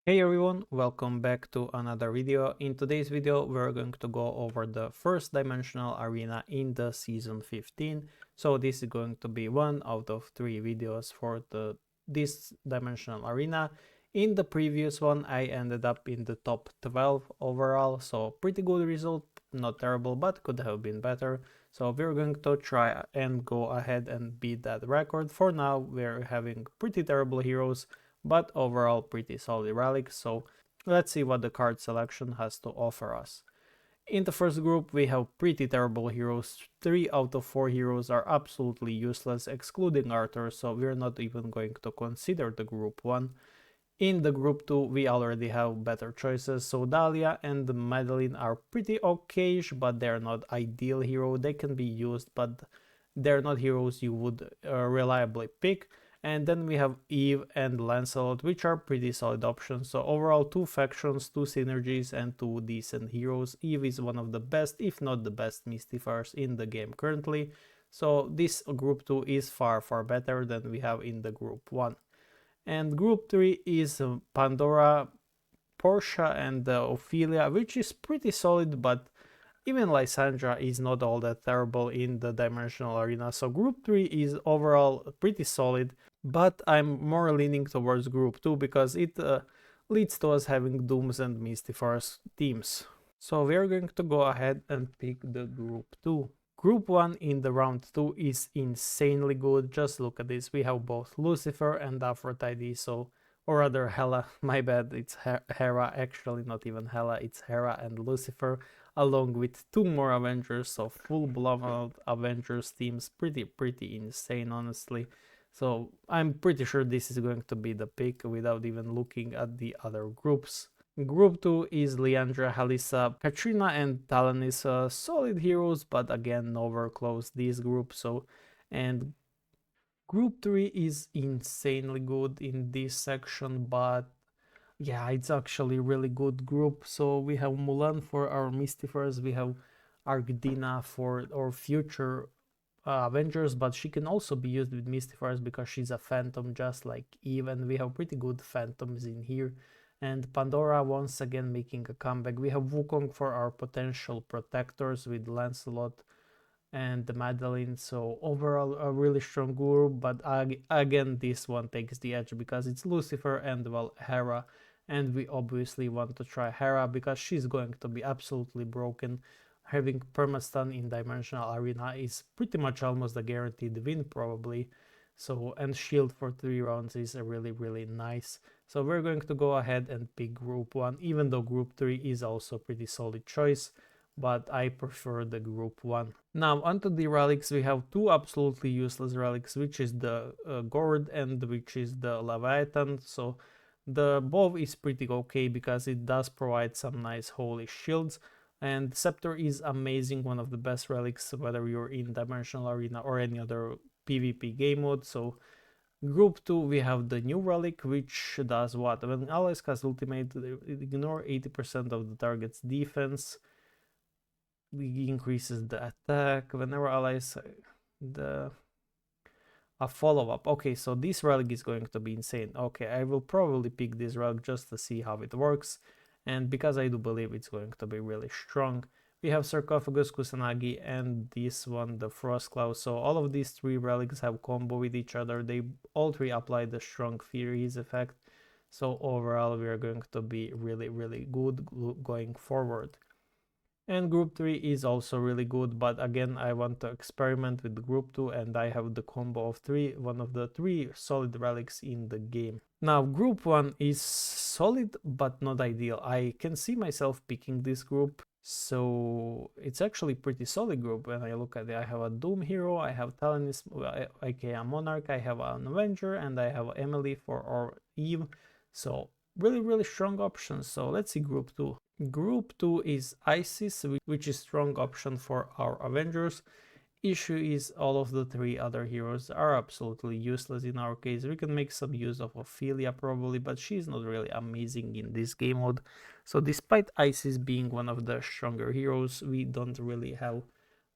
Hey everyone, welcome back to another video. In today's video we're going to go over the first dimensional arena in the season 15. So this is going to be one out of three videos for this dimensional arena. In the previous one I ended up in the top 12 overall, so pretty good result, not terrible but could have been better. So we're going to try and go ahead and beat that record. For now we're having pretty terrible heroes, but overall pretty solid relic, so let's see what the card selection has to offer us. In the first group we have pretty terrible heroes. 3 out of 4 heroes are absolutely useless, excluding Arthur, so we're not even going to consider the group 1. In the group 2 we already have better choices, so Dahlia and Madeline are pretty okay-ish, but they're not ideal hero. They can be used, but they're not heroes you would reliably pick. And then we have Eve and Lancelot, which are pretty solid options. So overall, 2 factions, 2 synergies, and 2 decent heroes. Eve is one of the best, if not the best Mystifiers in the game currently. So this group 2 is far better than we have in the group 1. And group 3 is Pandora, Portia, and Ophelia, which is pretty solid, but even Lysandra is not all that terrible in the dimensional arena. So group 3 is overall pretty solid, but I'm more leaning towards group 2 because it leads to us having Dooms and Mystifiers teams. So we're going to go ahead and pick the group 2. Group 1 in the round 2 is insanely good. Just look at this. We have both Lucifer and Aphrodite, so, or rather Hela, my bad, it's Hera, actually not even Hela, it's Hera and Lucifer, along with 2 more Avengers, so full-blown Avengers teams, pretty insane honestly. So I'm pretty sure this is going to be the pick without even looking at the other groups. Group 2 is Leandra, Halissa, Katrina, and Talanis, solid heroes, but again nowhere close these groups. And Group 3 is insanely good in this section, but yeah, it's actually really good group. So we have Mulan for our Mystifiers, we have Argdina for our future Avengers, but she can also be used with Mystifiers because she's a phantom just like Eve, and we have pretty good phantoms in here. And Pandora once again making a comeback. We have Wukong for our potential protectors with Lancelot and the Madeline. So overall a really strong group, but again this one takes the edge because it's Lucifer and well Hera, and we obviously want to try Hera because she's going to be absolutely broken. Having permastun in dimensional arena is pretty much almost a guaranteed win probably. So, and shield for 3 rounds is a really nice. So we're going to go ahead and pick group 1, even though group 3 is also a pretty solid choice, but I prefer the group 1. Now onto the relics. We have 2 absolutely useless relics, which is the Gourd and which is the Leviathan. So the bow is pretty okay because it does provide some nice holy shields, and Scepter is amazing, one of the best relics whether you're in dimensional arena or any other PvP game mode. So group 2 we have the new relic, which does what? When allies cast ultimate, ignore 80% of the target's defense. It increases the attack whenever allies a follow-up. Okay, so this relic is going to be insane. Okay, I will probably pick this relic just to see how it works, and because I do believe it's going to be really strong. We have Sarcophagus, Kusanagi, and this one, the Frostclaw. So all of these 3 relics have combo with each other. They all 3 apply the strong Furies effect. So overall we are going to be really good going forward. And group 3 is also really good, but again I want to experiment with group 2, and I have the combo of 3, one of the 3 solid relics in the game. Now group 1 is solid but not ideal. I can see myself picking this group, so it's actually pretty solid group. When I look at it, I have a Doom hero, I have Talanis, aka Monarch, I have an Avenger, and I have Emily for our Eve. So really strong options. So let's see group 2. Group 2 is Isis, which is strong option for our Avengers. Issue is all of the 3 other heroes are absolutely useless in our case. We can make some use of Ophelia probably, but she's not really amazing in this game mode. So despite Isis being one of the stronger heroes, we don't really have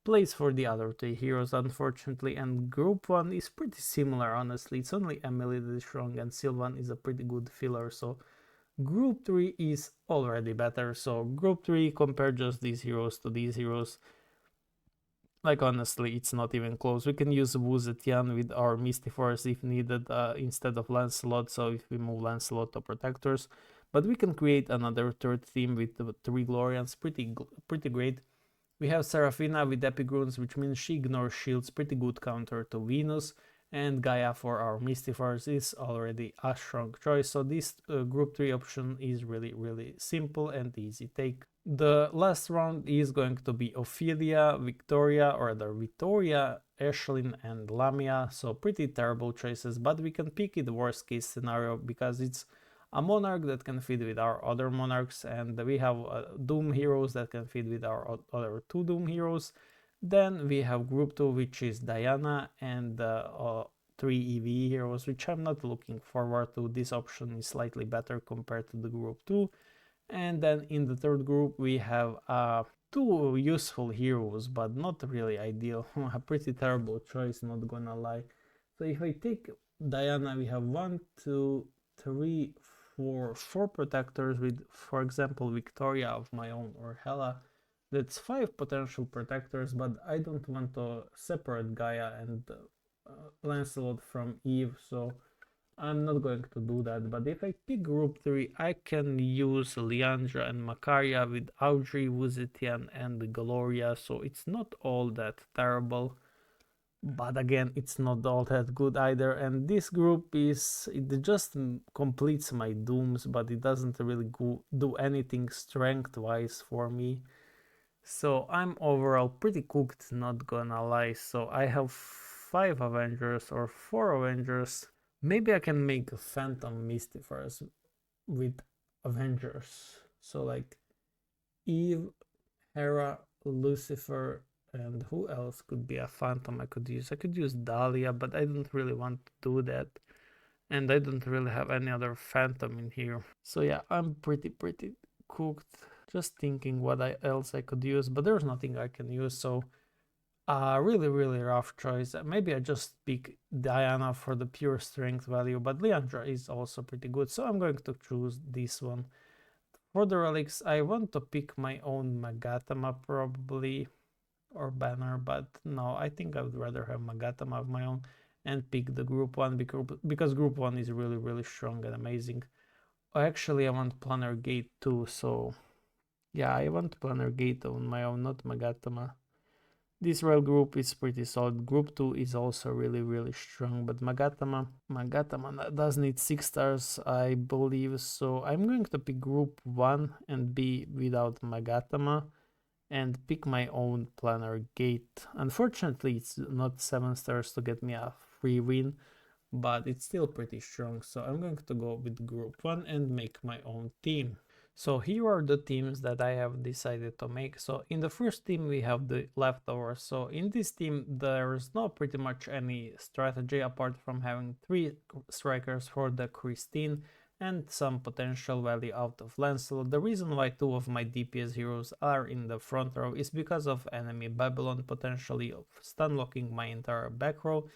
place for the other 3 heroes unfortunately, and group 1 is pretty similar honestly. It's only Emily that is strong and Sylvan is a pretty good filler, so Group 3 is already better. So Group 3, compare just these heroes to these heroes. Like, honestly, it's not even close. We can use Wu Zetian with our Myst-Phantom-Hera if needed instead of Lancelot, so if we move Lancelot to Protectors. But we can create another third team with the 3 Glorians, pretty great. We have Seraphina with Epic Runes, which means she ignores shields, pretty good counter to Venus. And Gaia for our Myst-Phantom-Hera is already a strong choice, so this group 3 option is really simple and easy take. The last round is going to be Ophelia, Victoria, or rather Victoria, Ashlyn, and Lamia, so pretty terrible choices, but we can pick it worst case scenario because it's a monarch that can feed with our other monarchs, and we have Doom heroes that can feed with our other 2 Doom heroes. Then we have group 2, which is Diana, and 3 EV heroes, which I'm not looking forward to. This option is slightly better compared to the group 2. And then in the third group we have 2 useful heroes, but not really ideal. A pretty terrible choice, not gonna lie. So if I take Diana, we have 1, 2, 3, 4 protectors with, for example, Victoria of my own or Hela. That's 5 potential protectors, but I don't want to separate Gaia and Lancelot from Eve, so I'm not going to do that. But if I pick group 3, I can use Leandra and Macaria with Audrey, Wu Zetian, and Gloria, so it's not all that terrible. But again, it's not all that good either, and this group it just completes my dooms, but it doesn't really do anything strength wise for me. So I'm overall pretty cooked, not gonna lie. So I have 5 Avengers or 4 Avengers. Maybe I can make a Phantom Myst-Phantom with Avengers. So like Eve, Hera, Lucifer, and who else could be a Phantom I could use? I could use Dahlia, but I don't really want to do that. And I don't really have any other Phantom in here. So yeah, I'm pretty cooked. Just thinking what else I could use, but there's nothing I can use, so really rough choice. Maybe I just pick Diana for the pure strength value, but Leandra is also pretty good, so I'm going to choose this one. For the relics, I want to pick my own Magatama probably, or Banner, but no, I think I would rather have Magatama of my own and pick the group 1 because group 1 is really strong and amazing. Actually, I want Planner Gate too, so yeah, I want Planner Gate on my own, not Magatama. This rail group is pretty solid. Group 2 is also really strong, but Magatama does need 6 stars, I believe, so I'm going to pick group 1 and be without Magatama and pick my own Planner Gate. Unfortunately, it's not 7 stars to get me a free win, but it's still pretty strong, so I'm going to go with group 1 and make my own team. So here are the teams that I have decided to make. So in the first team we have the leftovers. So in this team there's not pretty much any strategy apart from having 3 strikers for the Christine and some potential value out of Lancelot. The reason why 2 of my DPS heroes are in the front row is because of enemy Babylon potentially stun locking my entire back row.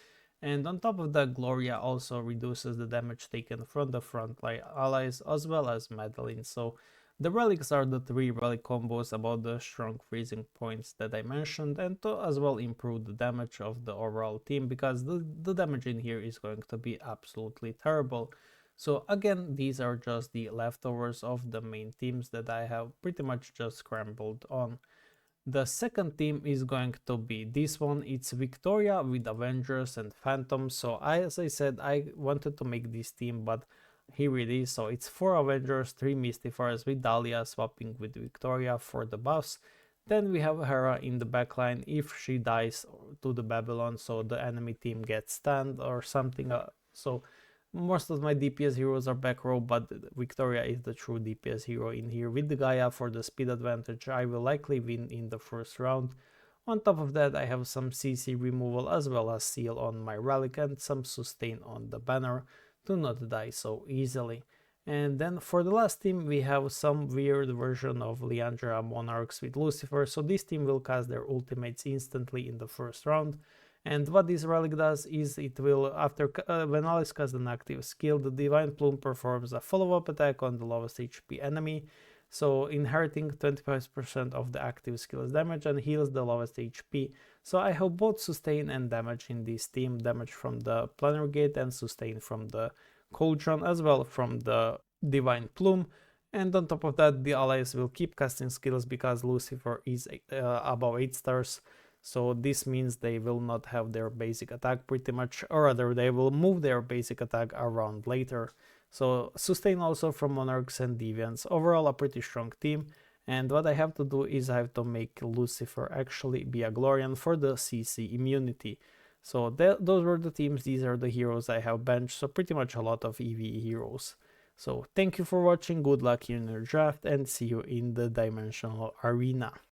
And on top of that, Gloria also reduces the damage taken from the frontline allies as well as Madeline. So the relics are the 3 relic combos about the strong freezing points that I mentioned, and to as well improve the damage of the overall team because the damage in here is going to be absolutely terrible. So again, these are just the leftovers of the main teams that I have pretty much just scrambled on. The second team is going to be this one. It's Victoria with Avengers and Phantoms. So as I said, I wanted to make this team, but here it is. So it's 4 Avengers, 3 Myst-Phantom-Heras with Dahlia swapping with Victoria for the buffs. Then we have Hera in the backline if she dies to the Babylon, so the enemy team gets stunned or something. So most of my DPS heroes are back row, but Victoria is the true DPS hero in here. With the Gaia for the speed advantage, I will likely win in the first round. On top of that, I have some CC removal as well as seal on my Relic and some sustain on the banner to not die so easily. And then for the last team, we have some weird version of Leandra Monarchs with Lucifer, so this team will cast their ultimates instantly in the first round. And what this relic does is it will, after when Alice casts an active skill, the Divine Plume performs a follow-up attack on the lowest HP enemy, so inheriting 25% of the active skill's damage and heals the lowest HP. So I have both sustain and damage in this team, damage from the Planar Gate and sustain from the Cauldron, as well from the Divine Plume. And on top of that, the allies will keep casting skills because Lucifer is above 8 stars. So this means they will not have their basic attack pretty much, or rather they will move their basic attack around later. So sustain also from Monarchs and Deviants. Overall a pretty strong team. And what I have to do is I have to make Lucifer actually be a Glorian for the CC immunity. So those were the teams, these are the heroes I have benched, so pretty much a lot of EV heroes. So thank you for watching, good luck in your draft, and see you in the Dimensional Arena.